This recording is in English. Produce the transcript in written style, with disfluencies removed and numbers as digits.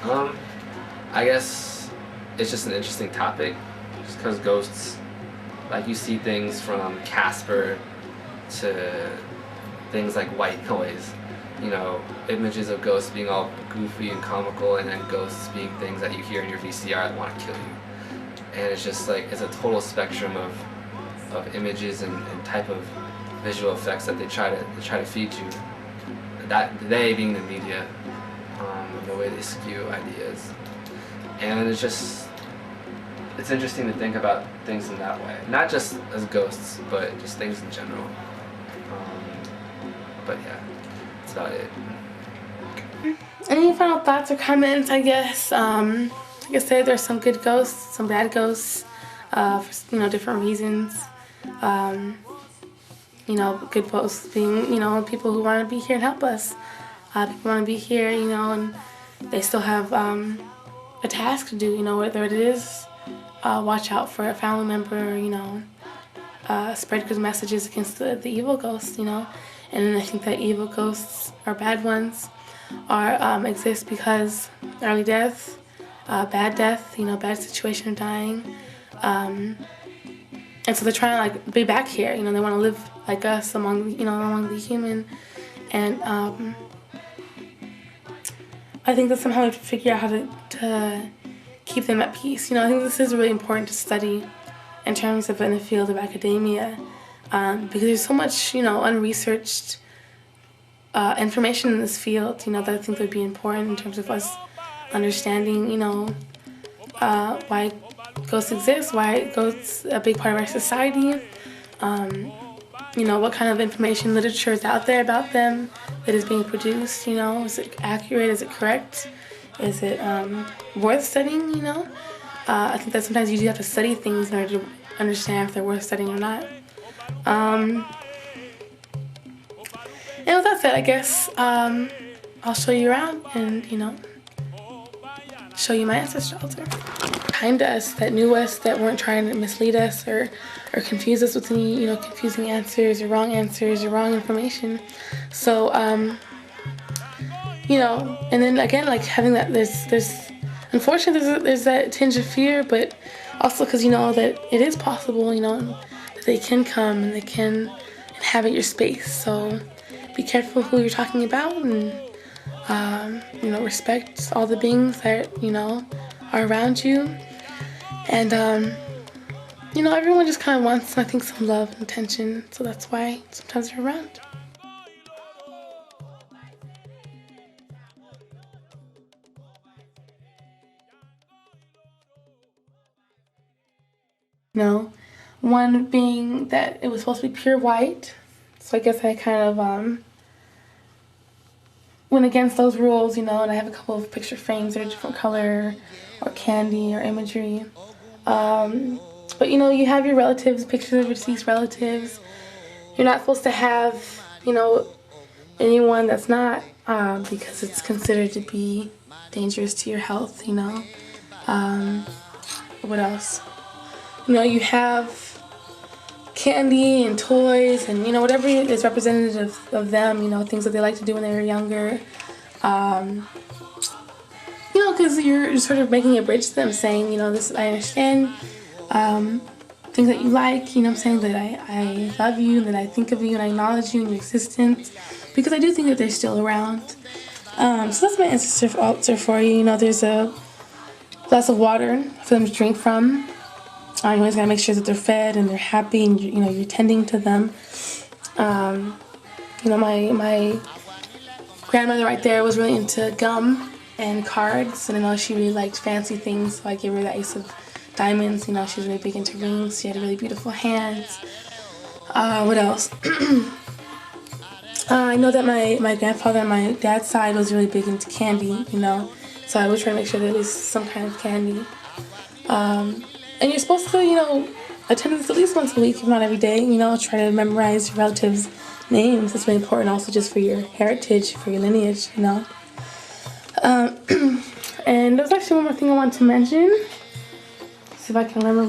Um, I guess it's just an interesting topic, just because ghosts, like you see things from Casper to things like white noise, images of ghosts being all goofy and comical, and then ghosts being things that you hear in your VCR that want to kill you. And it's just like, it's a total spectrum of images and type of visual effects that they try to feed you. That they being the media, the way they skew ideas. And it's interesting to think about things in that way. Not just as ghosts, but just things in general. But yeah, that's about it. Any final thoughts or comments, I guess? Like I said, there's some good ghosts, some bad ghosts, for different reasons. Good ghosts being, people who want to be here and help us. People want to be here, and they still have a task to do, whether it is watch out for a family member, spread good messages against the evil ghosts, And I think that evil ghosts or bad ones exist because early death, bad death, bad situation of dying. And so they're trying to be back here, they want to live like us among the human. And I think that somehow we have to figure out how to keep them at peace. I think this is really important to study in terms of in the field of academia, because there's so much, unresearched information in this field, that I think would be important in terms of us understanding, why ghosts exist, why ghosts are a big part of our society, what kind of information, literature is out there about them that is being produced, is it accurate, is it correct, is it worth studying, I think that sometimes you do have to study things in order to understand if they're worth studying or not. And with that said, I guess I'll show you around and, show you my ancestor altar. Kind to us, that knew us, that weren't trying to mislead us or confuse us with any, confusing answers or wrong information. So, and then again, having that, there's unfortunately, there's that tinge of fear, but also because that it is possible, that they can come and they can inhabit your space. So be careful who you're talking about, and respect all the beings that are around you. And everyone just kind of wants, I think, some love and attention, so that's why sometimes they're around. One being that it was supposed to be pure white, so I guess I kind of went against those rules, and I have a couple of picture frames that are different color or candy or imagery. But you have your relatives, pictures of your deceased relatives. You're not supposed to have, anyone that's not, because it's considered to be dangerous to your health, What else? You have candy and toys and, whatever is representative of them, things that they like to do when they were younger. Because you're sort of making a bridge to them, saying, this, I understand things that you like, saying that I love you, that I think of you and I acknowledge you and your existence, because I do think that they're still around. So that's my ancestor altar for you. There's a glass of water for them to drink from. You always gotta make sure that they're fed and they're happy, and you're tending to them. My grandmother right there was really into gum and cards, and I know she really liked fancy things, so I gave her the Ace of Diamonds. She was really big into rings. She had really beautiful hands. What else? I know that my grandfather on my dad's side was really big into candy, so I would try to make sure that there was some kind of candy. And you're supposed to, attend this at least once a week, if not every day, try to memorize your relatives' names. It's really important also just for your heritage, for your lineage, And there's actually one more thing I wanted to mention. See if I can remember